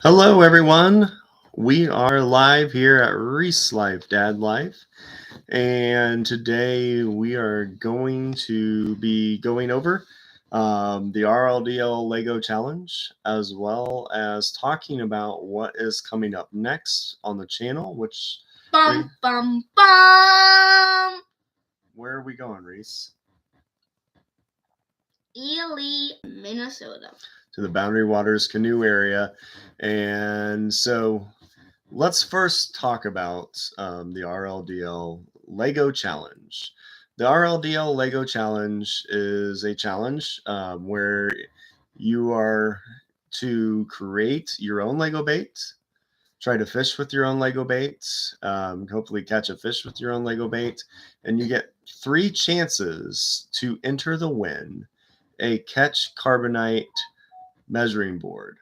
Hello, everyone. We are live here at Reece Life, Dad Life, and today we are going to be going over the RLDL Lego Challenge, as well as talking about what is coming up next on the channel. Bum. Where are we going, Reece? Ely, Minnesota. To the Boundary Waters Canoe Area, and so let's first talk about the RLDL Lego Challenge. The RLDL Lego Challenge is a challenge where you are to create your own Lego bait, try to fish with your own Lego bait, hopefully catch a fish with your own Lego bait, and you get 3 chances to enter the win, a Ketch Karbonate Measuring Board.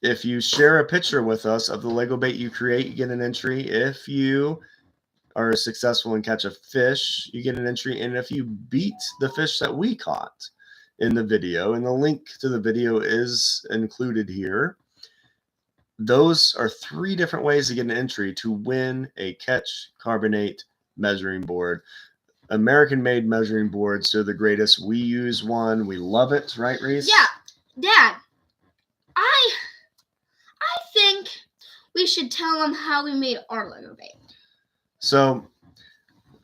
If you share a picture with us of the Lego bait you create, you get an entry. If you are successful and catch a fish, you get an entry. And if you beat the fish that we caught in the video, and the link to the video is included here, those are 3 different ways to get an entry to win a Ketch Karbonate Measuring Board. American-made measuring boards, they're the greatest. We use one. We love it, right, Reece? Yeah, Dad. I think we should tell them how we made our Lego bait. So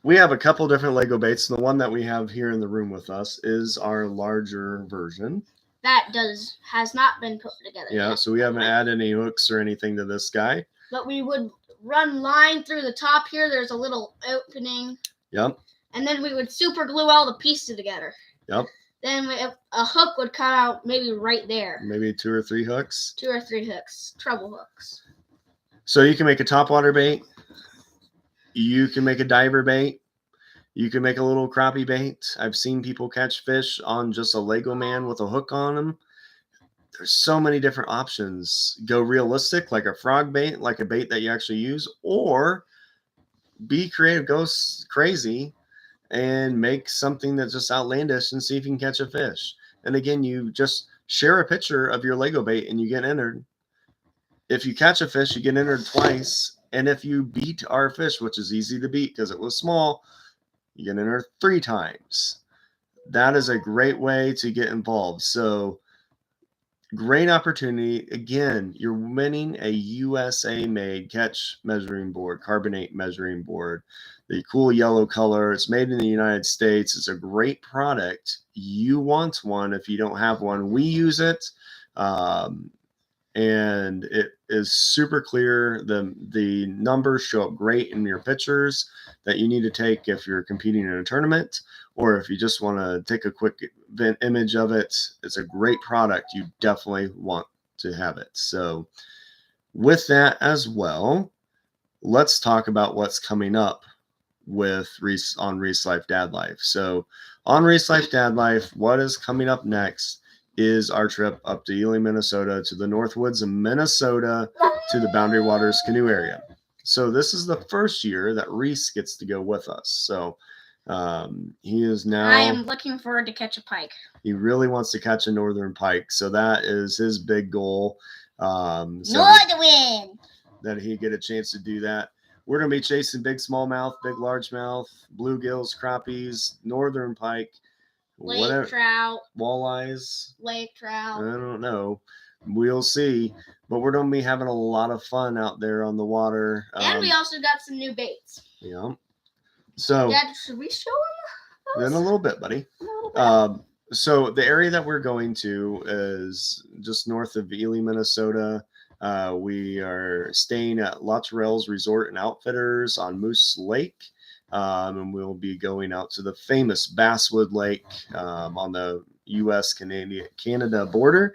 we have a couple different Lego baits. The one that we have here in the room with us is our larger version. That has not been put together Yeah, yet. so we haven't added any hooks or anything to this guy. But we would run line through the top here. There's a little opening. Yep. And then we would super glue all the pieces together. Yep. Then a hook would come out maybe right there. Maybe 2 or 3 hooks. 2 or 3 hooks. Treble hooks. So you can make a topwater bait. You can make a diver bait. You can make a little crappie bait. I've seen people catch fish on just a Lego man with a hook on them. There's so many different options. Go realistic, like a frog bait, like a bait that you actually use, or be creative, go crazy, and make something that's just outlandish and see if you can catch a fish. And again, you just share a picture of your Lego bait and you get entered. If you catch a fish, you get entered twice. And if you beat our fish, which is easy to beat because it was small, you get entered 3 times. That is a great way to get involved. So great opportunity. Again, you're winning a USA-made Ketch measuring board, carbonate measuring board. The cool yellow color. It's made in the United States. It's a great product. You want one if you don't have one. We use it. And it is super clear. The numbers show up great in your pictures that you need to take if you're competing in a tournament, or if you just want to take a quick image of it. It's a great product. You definitely want to have it. So with that as well, let's talk about what's coming up with Reece on Reece Life Dad Life. So on Reece Life Dad Life, what is coming up next is our trip up to Ely, Minnesota, to the Northwoods of Minnesota, to the Boundary Waters Canoe Area. So this is the first year that Reece gets to go with us. So he is now... I am looking forward to catch a pike. He really wants to catch a northern pike. So that is his big goal. Northern! That he get a chance to do that. We're going to be chasing big smallmouth, big largemouth, bluegills, crappies, northern pike, Lake trout, walleyes, lake trout. I don't know. We'll see. But we're going to be having a lot of fun out there on the water. And we also got some new baits. Yeah. So, Dad, should we show them? In a little bit, buddy. So the area that we're going to is just north of Ely, Minnesota. We are staying at Luttrell's Resort and Outfitters on Moose Lake. And we'll be going out to the famous Basswood Lake on the U.S.-Canada border,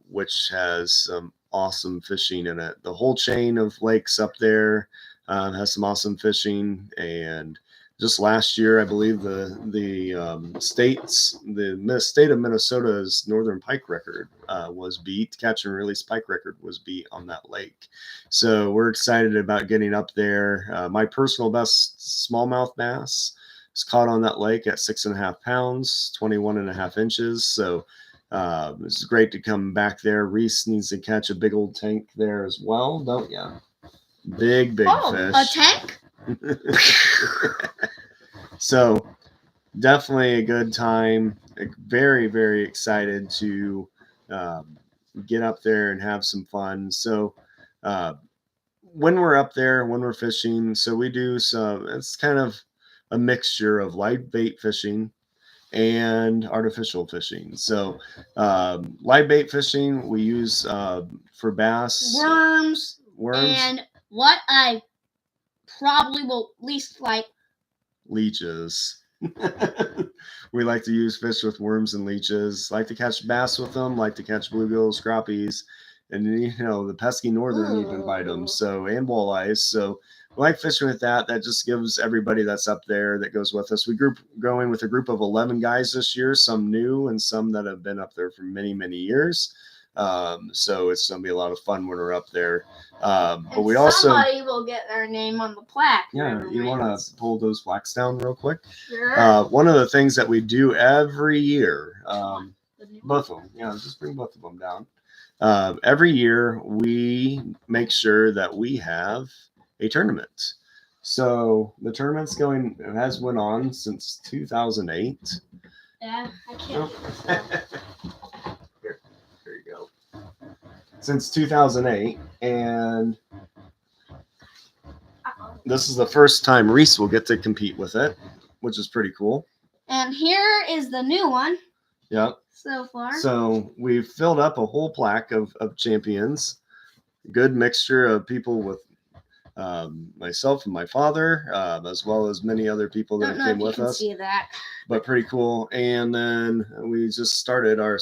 which has some awesome fishing in it. The whole chain of lakes up there has some awesome fishing. And just last year, I believe the state of Minnesota's northern pike record was beat. Catch and release pike record was beat on that lake. So we're excited about getting up there. My personal best smallmouth bass is caught on that lake at 6.5 pounds, 21.5 inches. So It's great to come back there. Reece needs to catch a big old tank there as well, don't ya? Big fish. A tank? So definitely a good time. Very, very excited to get up there and have some fun. So when we're up there, when we're fishing, so we do it's kind of a mixture of live bait fishing and artificial fishing. So live bait fishing we use for bass, worms, and what I probably will least like, leeches. We like to use fish with worms and leeches. Like to catch bass with them. Like to catch bluegills, crappies, and the pesky northern even bite them. So and walleyes. So we like fishing with that. That just gives everybody that's up there that goes with us. We going with a group of 11 guys this year. Some new and some that have been up there for many, many years. So it's gonna be a lot of fun when we're up there. But we also somebody will get their name on the plaque. Yeah, you want to pull those plaques down real quick? Sure. One of the things that we do every year, both of them, just bring both of them down. Every year we make sure that we have a tournament. So the tournament's has went on since 2008. Yeah, I can't. Here you go. Since 2008, and this is the first time Reece will get to compete with it, which is pretty cool. And here is the new one. Yep. So far. So we've filled up a whole plaque of champions. Good mixture of people with myself and my father, as well as many other people that came with us. See that. But pretty cool. And then we just started our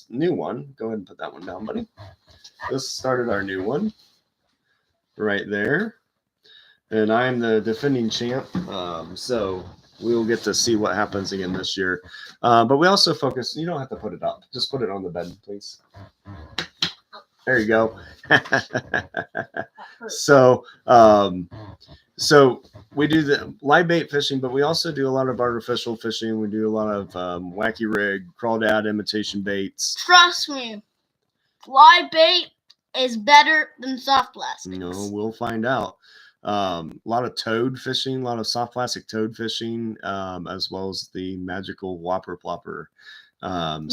new one. Go ahead and put that one down, buddy. Just started our new one right there. And I'm the defending champ. So we will get to see what happens again this year. But we also focus, you don't have to put it up. Just put it on the bed, please. There you go. So we do the live bait fishing, but we also do a lot of artificial fishing. We do a lot of wacky rig, crawdad imitation baits. Trust me, live bait is better than soft plastics. No, we'll find out. A lot of toad fishing, a lot of soft plastic toad fishing, as well as the magical whopper plopper. And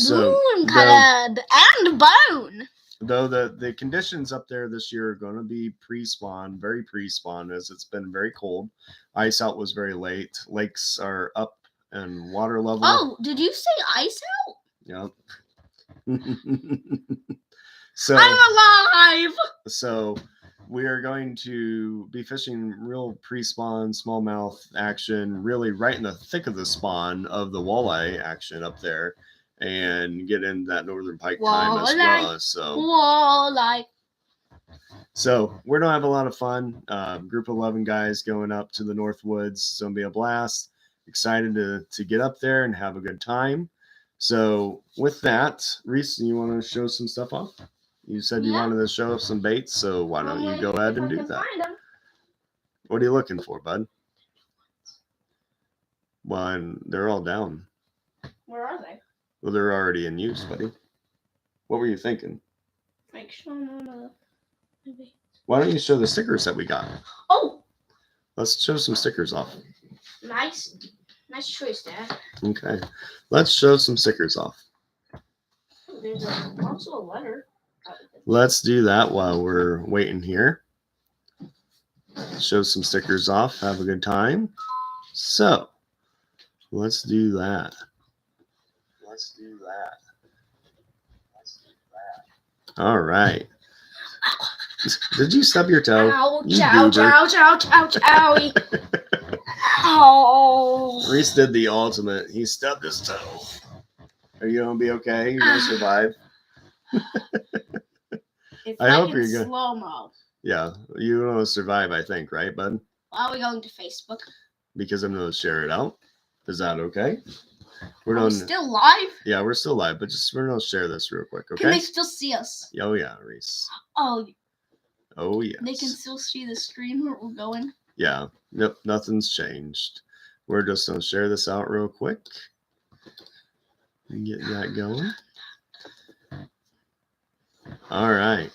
bone. Though the conditions up there this year are going to be pre-spawn, very pre-spawn, as it's been very cold. Ice out was very late. Lakes are up and water level. Oh, did you say ice out? Yep. So I'm alive. So we are going to be fishing real pre-spawn, smallmouth action, really right in the thick of the spawn of the walleye action up there, and get in that northern pike time as well. So we're gonna have a lot of fun. Group of 11 guys going up to the North Woods. It's gonna be a blast. Excited to get up there and have a good time. So with that, Reece, you want to show some stuff off? You said you wanted to show us some baits, so why don't you go ahead and do that? What are you looking for, bud? Well, they're all down. Where are they? Well, they're already in use, buddy. What were you thinking? Make sure no. Maybe. Why don't you show the stickers that we got? Oh! Let's show some stickers off. Nice choice, Dad. Okay. Let's show some stickers off. There's also a letter. Let's do that while we're waiting here. Show some stickers off. Have a good time. So, let's do that. All right. Did you stub your toe? Ouch, ouch, ouch, ouch, ouch, owie. Ow. Reece did the ultimate. He stubbed his toe. Are you going to be okay? You're going to survive? I hope you're good. Slow-mo. Yeah, you want to survive, I think, right, bud? Are we going to Facebook? Because I'm going to share it out. Is that okay? We're still live? Yeah, we're still live, but we're going to share this real quick, okay? Can they still see us? Oh, yeah, Reece. Oh, yes. They can still see the screen where we're going? Yeah. Nope, nothing's changed. We're just going to share this out real quick and get that going. All right.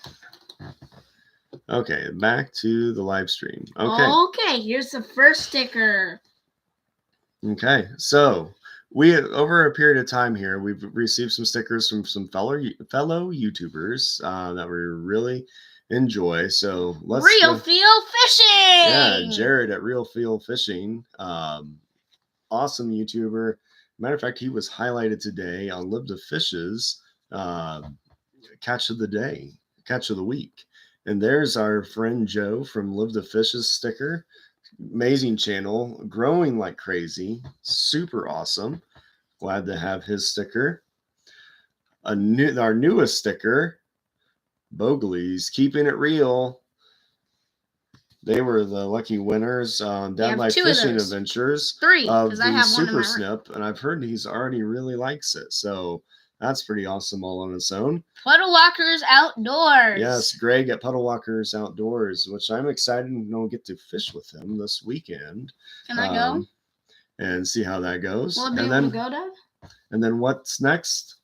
Okay, back to the live stream. Okay. Okay, here's the first sticker. Okay, so we over a period of time here, we've received some stickers from some fellow YouTubers that we really enjoy. So let's Real Feel Fishing. Yeah, Jared at Real Feel Fishing, awesome YouTuber. Matter of fact, he was highlighted today on Live2Fish's catch of the day, catch of the week. And there's our friend Joe from Live2Fish's sticker. Amazing channel, growing like crazy, super awesome. Glad to have his sticker. Our newest sticker, Bogley's Keeping It Real. They were the lucky winners on Dad Life Fishing Adventures. 3, of because the I have one Super in my Snip, and I've heard he's already really likes it. So that's pretty awesome all on its own. Puddle Walkers Outdoors. Yes, Greg at Puddle Walkers Outdoors, which I'm excited to get to fish with him this weekend. Can I go? And see how that goes. Will I be able to go, Dad? And then what's next?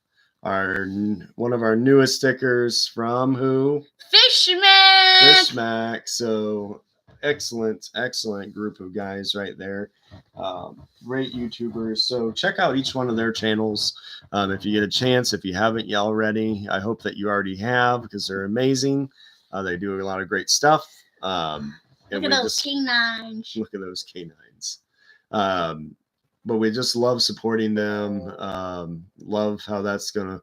One of our newest stickers from who? Fishmack. So excellent group of guys right there. Great YouTubers. So check out each one of their channels if you get a chance. If you haven't yet already, I hope that you already have, because they're amazing. They do a lot of great stuff. Look at those canines. Look at those canines. But we just love supporting them. Love how that's going to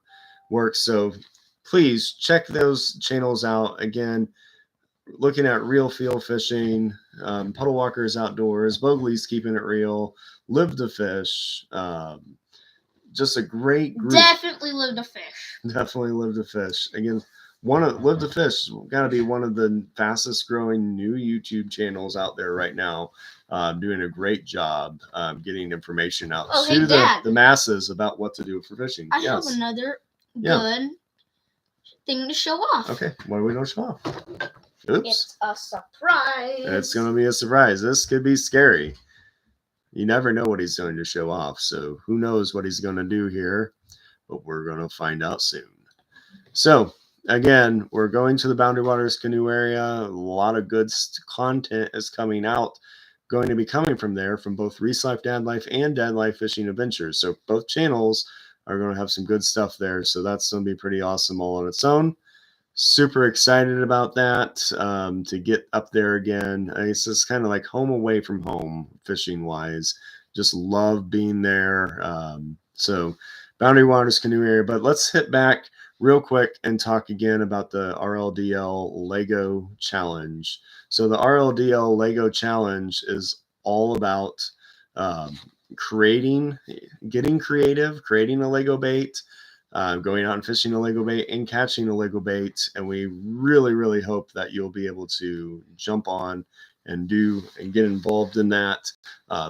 work. So please check those channels out. Again, looking at Real Feel Fishing, Puddle Walkers Outdoors, Bogley's Keeping It Real, Live2Fish. Just a great group. Definitely Live2Fish. Definitely Live2Fish. Again, Live2Fish got to be one of the fastest growing new YouTube channels out there right now. Doing a great job getting information out to the masses about what to do for fishing. I have another good thing to show off. Okay, what are we going to show off? Oops. It's a surprise. It's going to be a surprise. This could be scary. You never know what he's going to show off. So who knows what he's going to do here, but we're going to find out soon. So again, we're going to the Boundary Waters Canoe Area. A lot of good content is coming out, going to be coming from there, from both Reece Life, Dad Life, and Dad Life Fishing Adventures. So both channels are going to have some good stuff there. So that's going to be pretty awesome all on its own. Super excited about that, to get up there again. It's just kind of like home away from home, fishing wise. Just love being there. So Boundary Waters Canoe Area. But let's hit back real quick and talk again about the RLDL Lego Challenge. So the RLDL Lego Challenge is all about getting creative, creating a Lego bait, going out and fishing a Lego bait, and catching a Lego bait. And we really, really hope that you'll be able to jump on and get involved in that.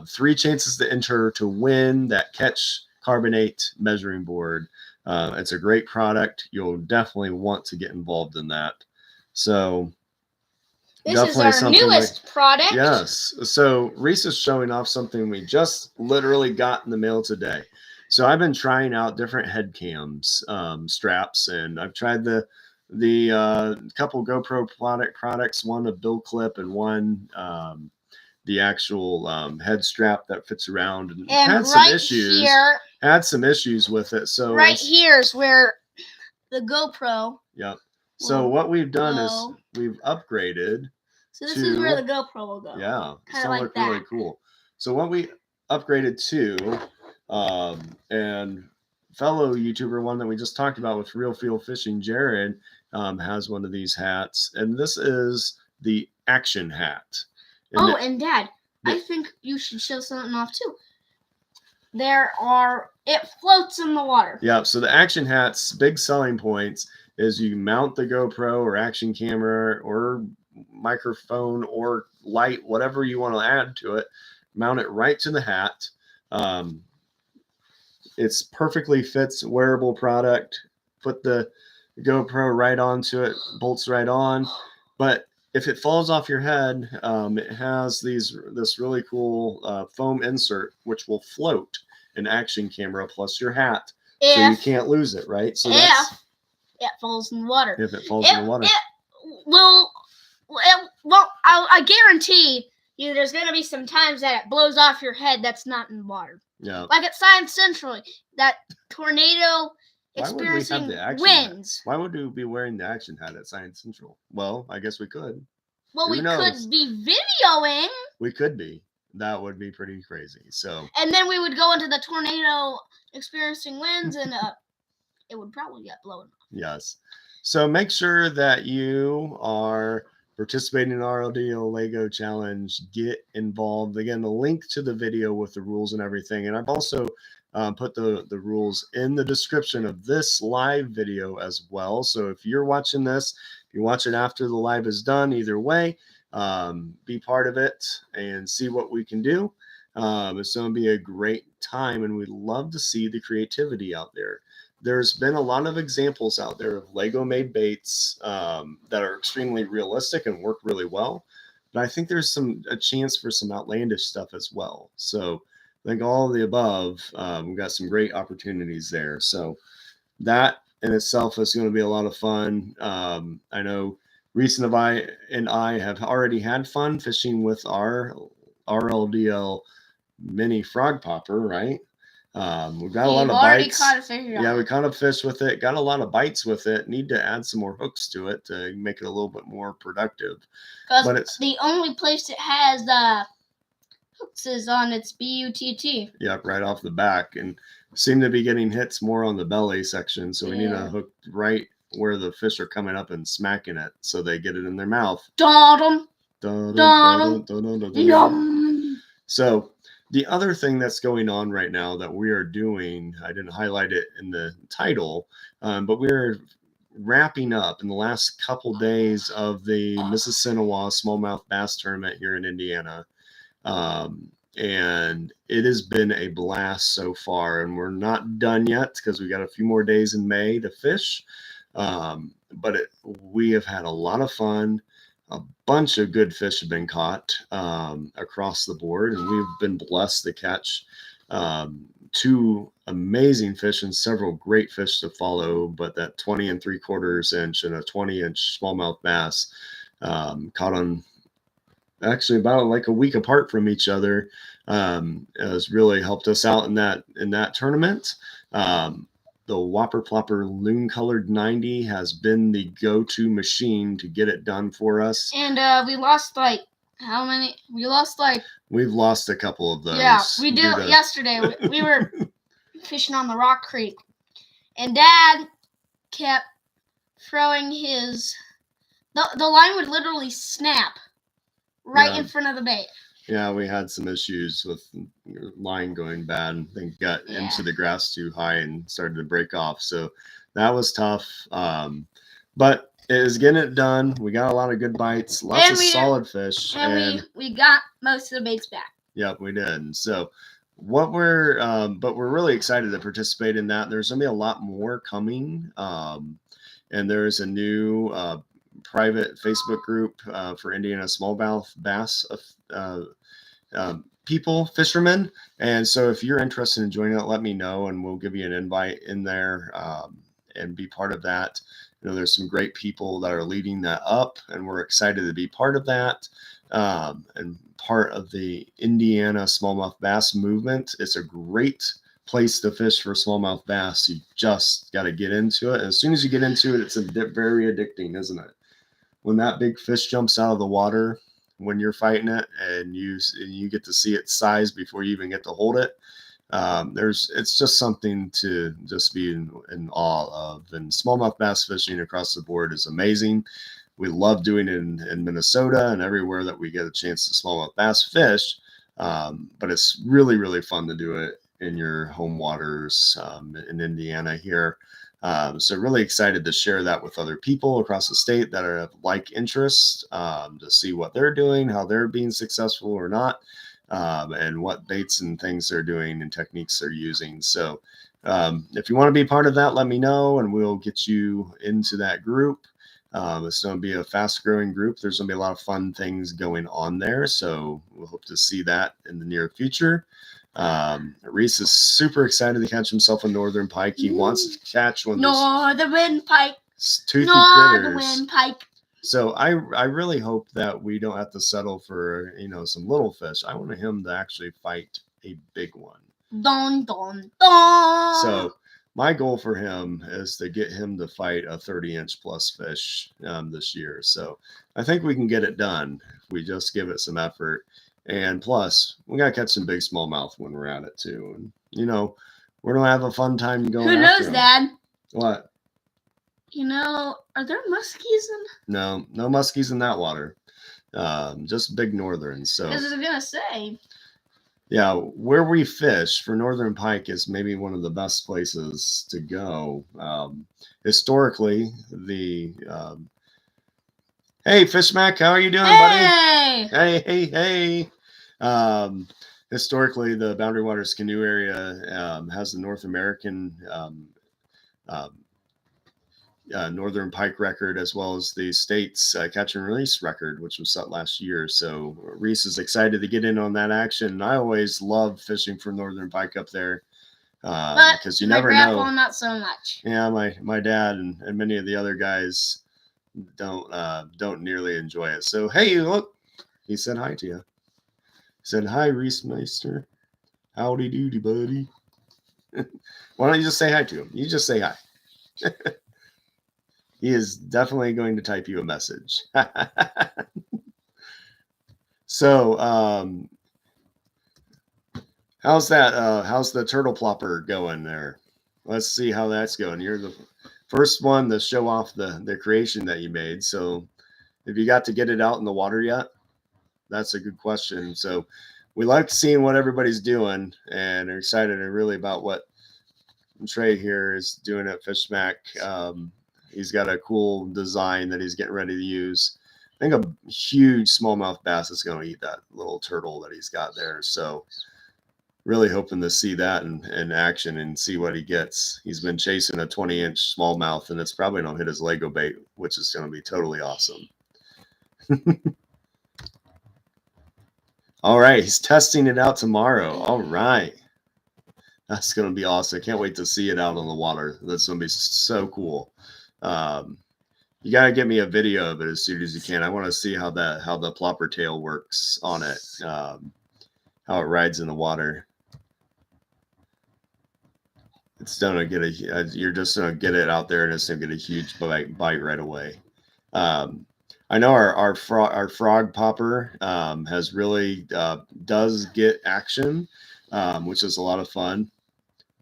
3 chances to enter to win that Ketch Karbonate Measuring Board. It's a great product. You'll definitely want to get involved in that. So this is our newest product. Yes. So Reece is showing off something we just literally got in the mail today. So I've been trying out different head cams, straps, and I've tried the couple GoPro products, one a Bill clip and one the actual head strap that fits around, and had some issues. Had some issues with it. So right here is where the GoPro. Yep. So what we've done is we've upgraded. So this is where the GoPro will go. Yeah. Kind of like that. Really cool. So what we upgraded to, and fellow YouTuber, one that we just talked about with Real Feel Fishing, Jared, has one of these hats, and this is the action hat. And Dad, I think you should show something off too. It floats in the water. Yeah, so the action hat's big selling points is you mount the GoPro or action camera or microphone or light, whatever you want to add to it, mount it right to the hat. It's perfectly fits, wearable product. Put the GoPro right onto it, bolts right on. But if it falls off your head, it has this really cool foam insert which will float an action camera plus your hat, so you can't lose it, right? So it falls in the water. If it falls in the water. Well, I guarantee you there's going to be some times that it blows off your head that's not in the water. Yeah. Like at Science Central, that tornado experiencing winds. Why would we be wearing the action hat at Science Central? Well, I guess we could. Well, we could be videoing. We could be. That would be pretty crazy. So. And then we would go into the tornado experiencing winds, and it would probably get blown. Yes. So make sure that you are participating in the RLDL Lego Challenge. Get involved. Again, the link to the video with the rules and everything. And I've also put the rules in the description of this live video as well. So if you're watching this, if you watch it after the live is done, either way, be part of it and see what we can do. It's going to be a great time, and we'd love to see the creativity out there. There's been a lot of examples out there of Lego made baits that are extremely realistic and work really well. But I think there's a chance for some outlandish stuff as well. So I think all of the above, we've got some great opportunities there. So that in itself is going to be a lot of fun. I know Reece and I have already had fun fishing with our RLDL mini frog popper, right? We've got a lot of bites. Yeah, we caught a fish with it. Got a lot of bites with it. Need to add some more hooks to it to make it a little bit more productive. But it's the only place it has hooks is on its BUTT. Yep, right off the back, and seem to be getting hits more on the belly section. So we need a hook right where the fish are coming up and smacking it, so they get it in their mouth. So the other thing that's going on right now that we are doing, I didn't highlight it in the title, but we're wrapping up in the last couple days of the Mississinawa Smallmouth Bass Tournament here in Indiana. And it has been a blast so far, and we're not done yet because we got a few more days in May to fish. But we have had a lot of fun. A bunch of good fish have been caught across the board, and we've been blessed to catch 2 amazing fish and several great fish to follow. But that 20 3/4 inch and a 20-inch smallmouth bass caught on actually about like a week apart from each other has really helped us out in that tournament. The Whopper Plopper Loon Colored 90 has been the go-to machine to get it done for us. And we lost like how many? We've lost a couple of those. Yeah, we did yesterday. We were fishing on the Rock Creek, and Dad kept throwing his. The line would literally snap right in front of the bait. Yeah, we had some issues with line going bad, and they got into the grass too high and started to break off. So that was tough. But it is getting it done. We got a lot of good bites, lots of solid fish. And we got most of the baits back. Yep, we did. So but we're really excited to participate in that. There's going to be a lot more coming. And there's a new private Facebook group for Indiana smallmouth bass fishermen. And so if you're interested in joining it, let me know, and we'll give you an invite in there and be part of that. You know, there's some great people that are leading that up, and we're excited to be part of that and part of the Indiana smallmouth bass movement. It's a great place to fish for smallmouth bass. You just got to get into it. As soon as you get into it, it's very addicting, isn't it? When that big fish jumps out of the water, when you're fighting it, and you get to see its size before you even get to hold it, it's just something to just be in awe of. And smallmouth bass fishing across the board is amazing. We love doing it in Minnesota and everywhere that we get a chance to smallmouth bass fish. But it's really, really fun to do it in your home waters in Indiana here. So really excited to share that with other people across the state that are of like interest, to see what they're doing, how they're being successful or not, and what baits and things they're doing and techniques they're using. So if you want to be part of that, let me know, and we'll get you into that group. It's going to be a fast growing group. There's going to be a lot of fun things going on there. So we'll hope to see that in the near future. Reece is super excited to catch himself a northern pike. He wants to catch one. Northern pike. toothy Northern critters. pike. So I really hope that we don't have to settle for, you know, some little fish. I want him to actually fight a big one. Don, don, don. So my goal for him is to get him to fight a 30-inch plus fish this year. So I think we can get it done if we just give it some effort. And plus, we got to catch some big smallmouth when we're at it too. And, you know, we're going to have a fun time going Who after knows, them. Dad? What? You know, are there muskies in? No muskies in that water. Just big northerns. So I was gonna say. yeah, where we fish for northern pike is maybe one of the best places to go. Historically, the hey Fish Mac, how are you doing, Hey! buddy? Hey. Historically, the Boundary Waters Canoe Area has the North American northern pike record, as well as the state's catch and release record, which was set last year. So Reece is excited to get in on that action. I always love fishing for northern pike up there because you never know. Not so much. Yeah, my dad and many of the other guys don't nearly enjoy it. So hey, look, he said hi to you. He said hi, Reece Meister. Howdy doody, buddy. Why don't you just say hi to him? You just say hi. He is definitely going to type you a message. So, how's that? How's the turtle plopper going there? Let's see how that's going. You're the first one to show off the creation that you made. So, have you got to get it out in the water yet? That's a good question. So, we like seeing what everybody's doing and are excited really about what Trey here is doing at Fish Smack. He's got a cool design that he's getting ready to use. I think a huge smallmouth bass is going to eat that little turtle that he's got there. So really hoping to see that in action and see what he gets. He's been chasing a 20-inch smallmouth, and it's probably going to hit his Lego bait, which is going to be totally awesome. All right, he's testing it out tomorrow. All right. That's going to be awesome. I can't wait to see it out on the water. That's going to be so cool. You got to get me a video of it as soon as you can. I want to see how the plopper tail works on it, how it rides in the water. It's going to get you're just going to get it out there and it's going to get a huge bite right away. I know our frog popper has really does get action, which is a lot of fun.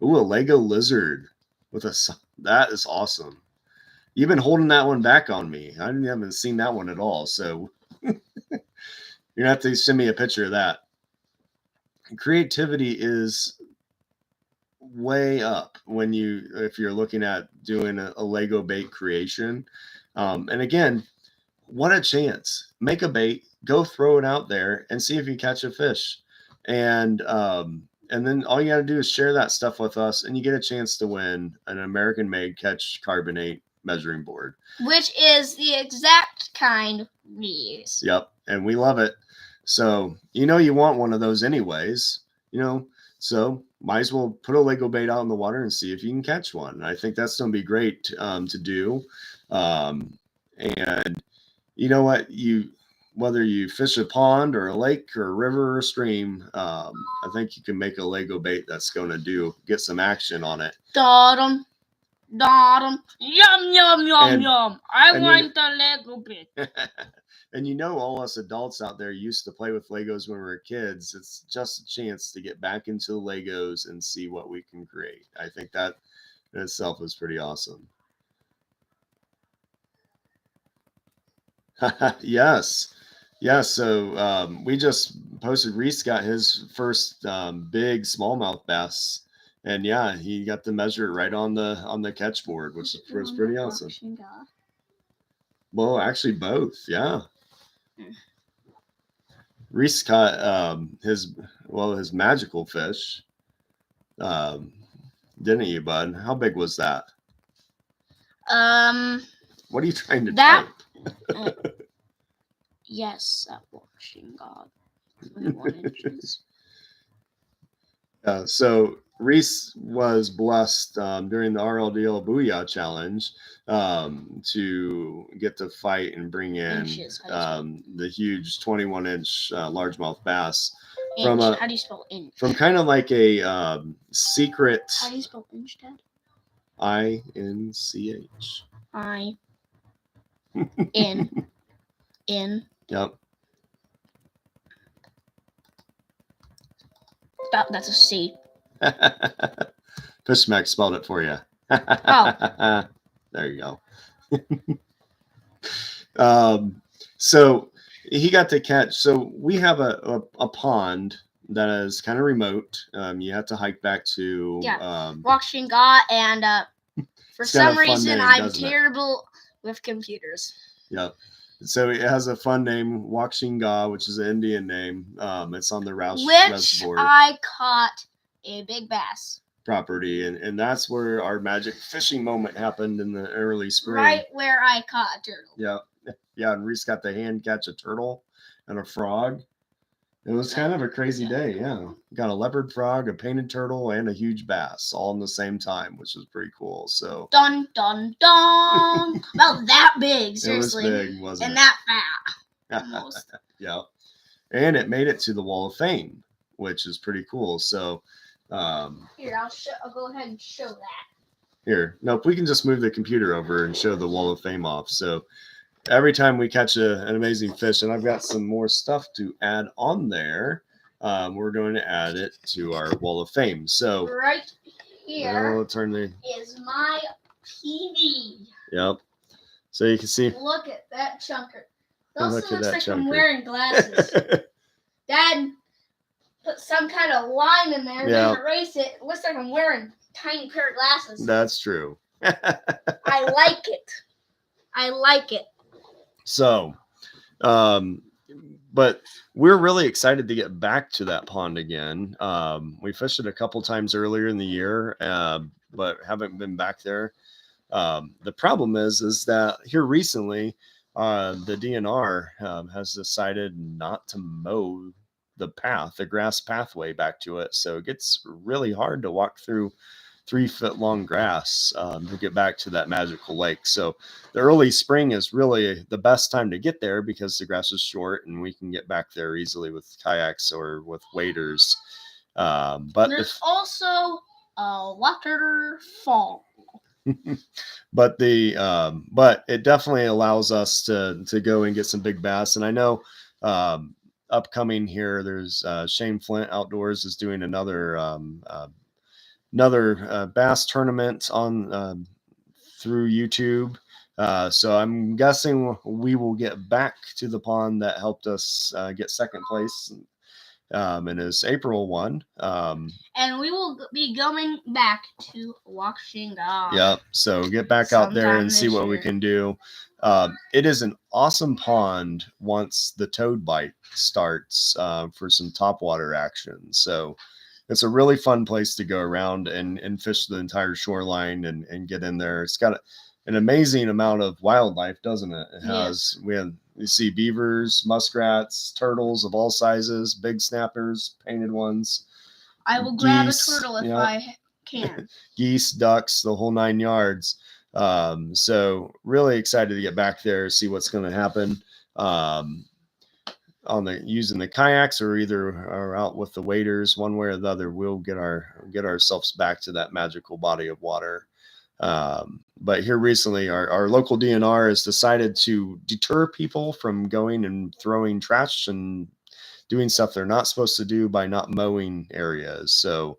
Ooh, a Lego lizard with that is awesome. You've been holding that one back on me. I haven't seen that one at all. So you're gonna have to send me a picture of that. Creativity is way up if you're looking at doing a Lego bait creation. And again, what a chance. Make a bait, go throw it out there and see if you catch a fish. And then all you got to do is share that stuff with us and you get a chance to win an American-made Ketch Karbonate Measuring Board. Which is the exact kind we use. Yep, and we love it. So, you know you want one of those anyways, so might as well put a Lego bait out in the water and see if you can catch one. I think that's going to be great to do. And you know what? Whether you fish a pond or a lake or a river or a stream, I think you can make a Lego bait that's going to get some action on it. Yum, yum, yum, yum. I want the Lego bait. And all us adults out there used to play with Legos when we were kids. It's just a chance to get back into the Legos and see what we can create. I think that in itself is pretty awesome. Yes. So we just posted. Reece got his first big smallmouth bass, and yeah, he got to measure it right on the catch board, which was pretty awesome. Well, actually, both. Yeah. Reece caught his magical fish. Didn't you, bud? How big was that? What are you trying to type? Yes, that washing god. 21 inches. So Reece was blessed during the RLDL Booyah Challenge to get to fight and bring in Inches. How do you the huge 21-inch largemouth bass spell from inch? How do you spell inch? from kind of like a secret. How do you spell inch, Dad? INCH. I-N. Yep. That's a C. Fishmack spelled it for you. Oh. There you go. So he got to catch. So we have a pond that is kind of remote. You have to hike back to Wakshinga, and for some reason name, I'm terrible with computers. Yep. So it has a fun name, Wakshinga, which is an Indian name. It's on the Rous Reservoir. I caught a big bass. Property, and that's where our magic fishing moment happened in the early spring. Right where I caught a turtle. Yeah, and Reece got to hand catch a turtle and a frog. It was kind of a crazy day. Yeah, got a leopard frog, a painted turtle, and a huge bass all in the same time, which was pretty cool. So dun dun dun, about that big. Seriously, it was big, wasn't and it? that fat. Almost. Yeah, and it made it to the Wall of Fame, which is pretty cool. So here, I'll go ahead and show that. Here, nope, we can just move the computer over and show the Wall of Fame off. So every time we catch an amazing fish, and I've got some more stuff to add on there, we're going to add it to our Wall of Fame. So right here is my PD. Yep. So you can see. Look at that chunker. It also looks like I'm wearing glasses. Dad put some kind of line in there and then erase it. It looks like I'm wearing a tiny pair of glasses. That's true. I like it. I like it. So, but we're really excited to get back to that pond again. We fished it a couple times earlier in the year, but haven't been back there. The problem is that here recently, the DNR has decided not to mow the grass pathway back to it. So it gets really hard to walk through 3-foot long grass to get back to that magical lake. So the early spring is really the best time to get there because the grass is short and we can get back there easily with kayaks or with waders. But there's also a waterfall. But it definitely allows us to go and get some big bass. And I know upcoming here, there's Shane Flint Outdoors is doing another bass tournament on through YouTube. So I'm guessing we will get back to the pond that helped us get second place in his April one. And we will be going back to Wakshinga. Yep. So get back out there and see what we can do. It is an awesome pond once the toad bite starts for some topwater action. So it's a really fun place to go around and fish the entire shoreline and get in there. It's got an amazing amount of wildlife, doesn't it? It has, you see beavers, muskrats, turtles of all sizes, big snappers, painted ones. I will grab a turtle if I can. Geese, ducks, the whole 9 yards. So really excited to get back there, see what's going to happen. Using the kayaks or out with the waders, one way or the other, we'll get ourselves back to that magical body of water. But here recently, our local DNR has decided to deter people from going and throwing trash and doing stuff they're not supposed to do by not mowing areas. So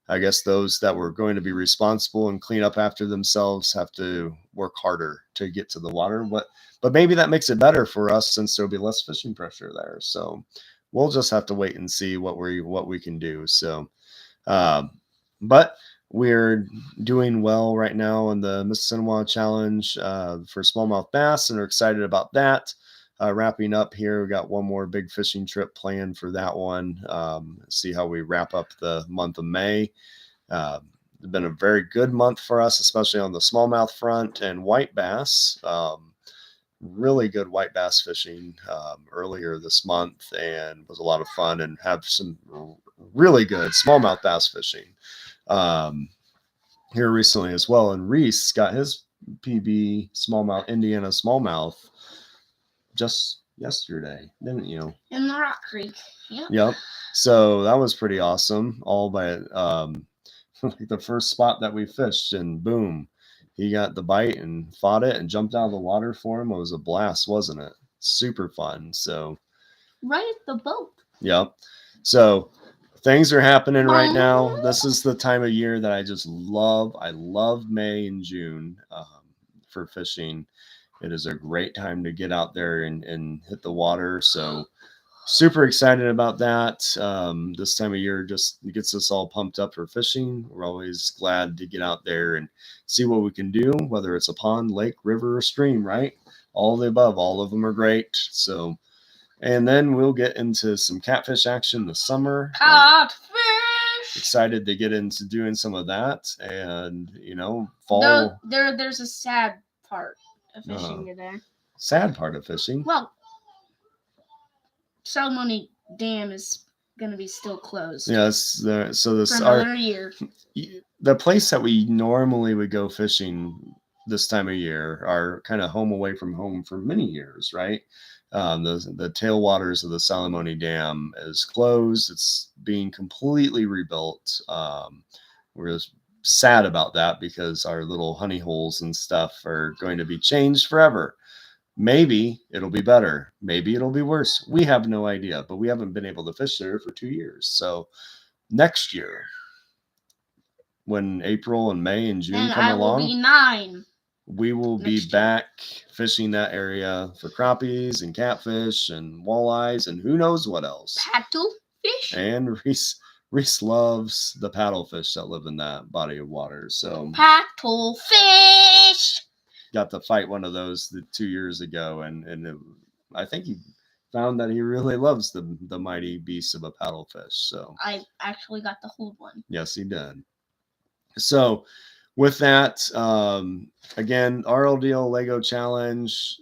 I guess those that were going to be responsible and clean up after themselves have to work harder to get to the water. But maybe that makes it better for us since there'll be less fishing pressure there. So we'll just have to wait and see what we can do. So, but we're doing well right now in the Mississinawa Challenge for smallmouth bass, and are excited about that. Wrapping up here, we got one more big fishing trip planned for that one. See how we wrap up the month of May. It's been a very good month for us, especially on the smallmouth front and white bass. Really good white bass fishing earlier this month, and was a lot of fun, and have some really good smallmouth bass fishing here recently as well. And Reece got his PB smallmouth, Indiana smallmouth, just yesterday, didn't you? In the Rock Creek. Yep. Yep. So that was pretty awesome. All by like the first spot that we fished, and boom, he got the bite and fought it and jumped out of the water for him. It was a blast, wasn't it? Super fun. So Right at the boat. yep. So things are happening right now. This is the time of year that I just love. I love May and June for fishing. It is a great time to get out there and hit the water. So super excited about that. This time of year just gets us all pumped up for fishing. We're always glad to get out there and see what we can do, whether it's a pond, lake, river, or stream, right? All of the above. All of them are great. So, and then we'll get into some catfish action this summer. Catfish! Excited to get into doing some of that. And, you know, fall. There's a sad part of fishing today. Sad part of fishing? Well, Ceremony Dam is going to be still closed. Yes. So this for another year. The place that we normally would go fishing this time of year, our kind of home away from home for many years, right? The tailwaters of the Ceremony Dam is closed. It's being completely rebuilt. We're just sad about that because our little honey holes and stuff are going to be changed forever. Maybe it'll be better. Maybe it'll be worse. We have no idea, but we haven't been able to fish there for 2 years. So next year, when April and May and June and come along, will be 9. We will be back fishing that area for crappies and catfish and walleyes and who knows what else. Paddlefish. And Reece loves the paddlefish that live in that body of water. So paddlefish. Got to fight one of those 2 years ago, and I think he found that he really loves the mighty beast of a paddlefish. So I actually got to hold one. Yes, he did. So with that, again, RLDL Lego Challenge,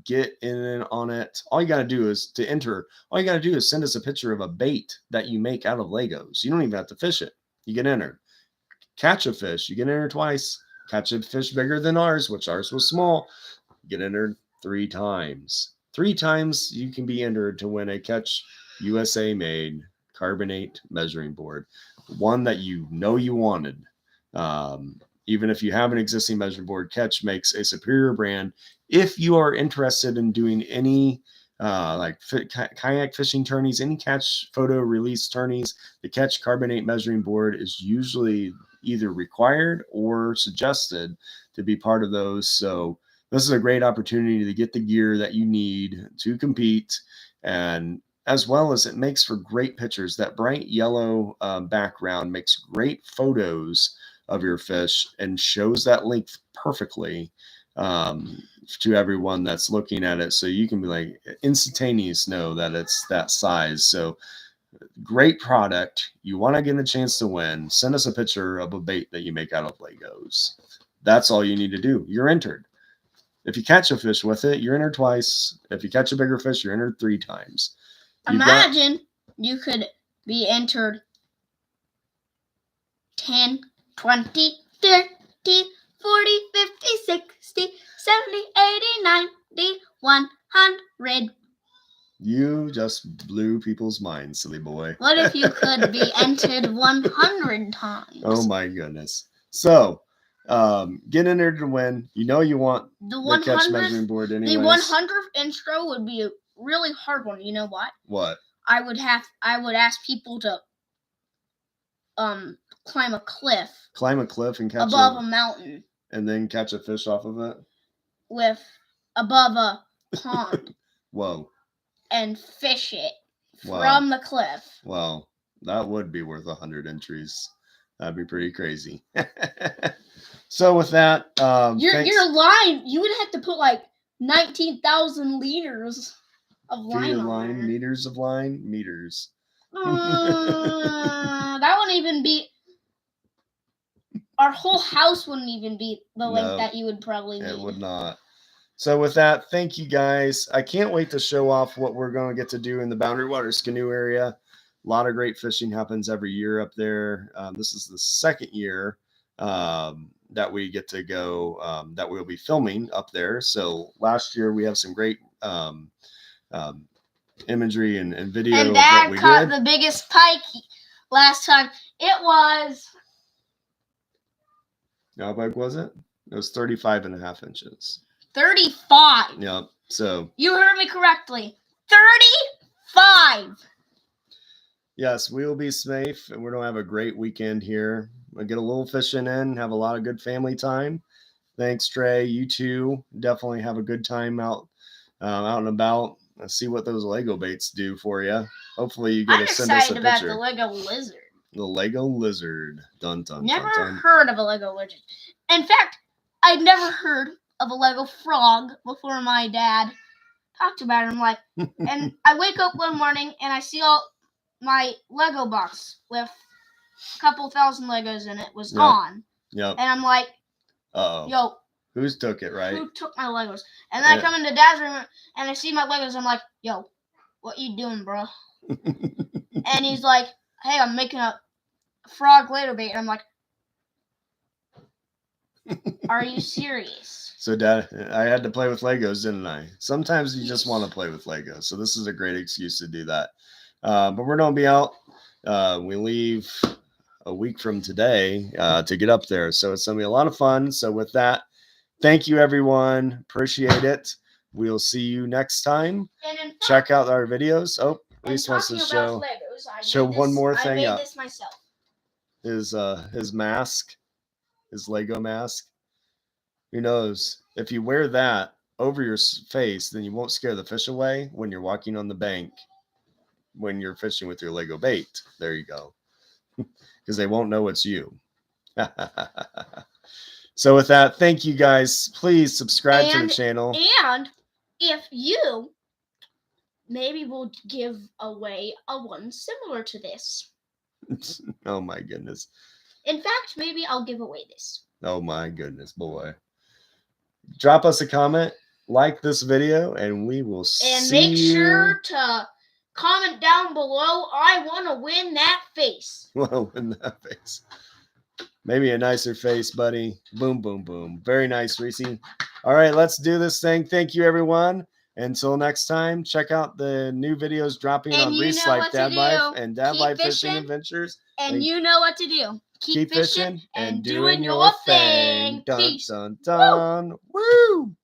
get in on it. All you got to do is to enter. All you got to do is send us a picture of a bait that you make out of Legos. You don't even have to fish it. You get entered. Catch a fish. You get entered twice. Catch a fish bigger than ours, which ours was small. Get entered 3 times. 3 times you can be entered to win a Ketch USA made carbonate measuring board. One that you know you wanted. Even if you have an existing measuring board, Ketch makes a superior brand. If you are interested in doing any kayak fishing tourneys, any catch photo release tourneys, the Ketch Karbonate Measuring Board is usually either required or suggested to be part of those. So this is a great opportunity to get the gear that you need to compete, and as well as it makes for great pictures. That bright yellow background makes great photos of your fish and shows that length perfectly to everyone that's looking at it. So you can be like instantaneous know that it's that size. So great product. You want to get a chance to win, send us a picture of a bait that you make out of Legos. That's all you need to do. You're entered. If you catch a fish with it, you're entered twice. If you catch a bigger fish, you're entered 3 times. Imagine you could be entered 10, 20, 30, 40, 50, 60, 70, 80, 90, 100. You just blew people's minds, silly boy. What if you could be entered 100 times? Oh my goodness. So, get entered to win. You know you want the Ketch measuring board anyways. The 100th intro would be a really hard one. You know what? What? I would ask people to climb a cliff. Climb a cliff and catch above a mountain. And then catch a fish off of it? Above a pond. Whoa. And fish it from the cliff. Wow. That would be worth 100 entries. That'd be pretty crazy. So with that, your line, you would have to put like 19,000 liters of line on there. Meters of line, meters. That wouldn't even be. Our whole house wouldn't even be the length that you would probably need. It would not. So with that, thank you guys. I can't wait to show off what we're going to get to do in the Boundary Waters Canoe Area. A lot of great fishing happens every year up there. This is the second year that we get to go, that we'll be filming up there. So last year we have some great imagery and video And of Dad what we caught did. the biggest pike last time. It was... How big was it? It was 35.5 inches. 35. Yep. So You heard me correctly. 35. yes, we will be safe, and we're going to have a great weekend here. We'll get a little fishing in, have a lot of good family time. Thanks, Trey. You too. Definitely have a good time out and about. Let's see what those Lego baits do for you. Hopefully you get I'm to send us a excited about picture. the Lego lizard. The Lego lizard. Dun, dun, Never dun, dun. heard of a Lego lizard. In fact, I'd never heard of a Lego frog before my dad talked about it. I'm like, and I wake up one morning and I see all my Lego box with a couple thousand Legos in it was gone. Yep. And I'm like, Uh-oh. yo, Who's took it, right? who took my Legos? And then I come into Dad's room and I see my Legos. I'm like, yo, what you doing, bro? And he's like, hey, I'm making a frog Lego bait. And I'm like, are you serious? So, Dad, I had to play with Legos, didn't I? Sometimes you just want to play with Legos. So this is a great excuse to do that. But we're going to be out. We leave a week from today to get up there. So it's going to be a lot of fun. So with that, thank you, everyone. Appreciate it. We'll see you next time. And in fact, Check out our videos. Oh, Reece wants to talking about show Legos, one more thing I made up. this myself. His mask, his Lego mask. Who knows? If you wear that over your face, then you won't scare the fish away when you're walking on the bank when you're fishing with your Lego bait. There you go. Because they won't know it's you. So with that, thank you guys. Please subscribe to the channel. And if you, maybe we'll give away a one similar to this. Oh my goodness. In fact, maybe I'll give away this. Oh my goodness, boy. Drop us a comment, like this video, and we will see you. And make sure to comment down below, I want to win that face. Want to win that face. Maybe a nicer face, buddy. Boom, boom, boom. Very nice, Reece. All right, let's do this thing. Thank you, everyone. Until next time, check out the new videos dropping on Reece Life, Dad Life, and Dad Life Fishing Adventures. And you know what to do. Keep fishing and doing your thing. Dun, Peace. dun, dun. Woo!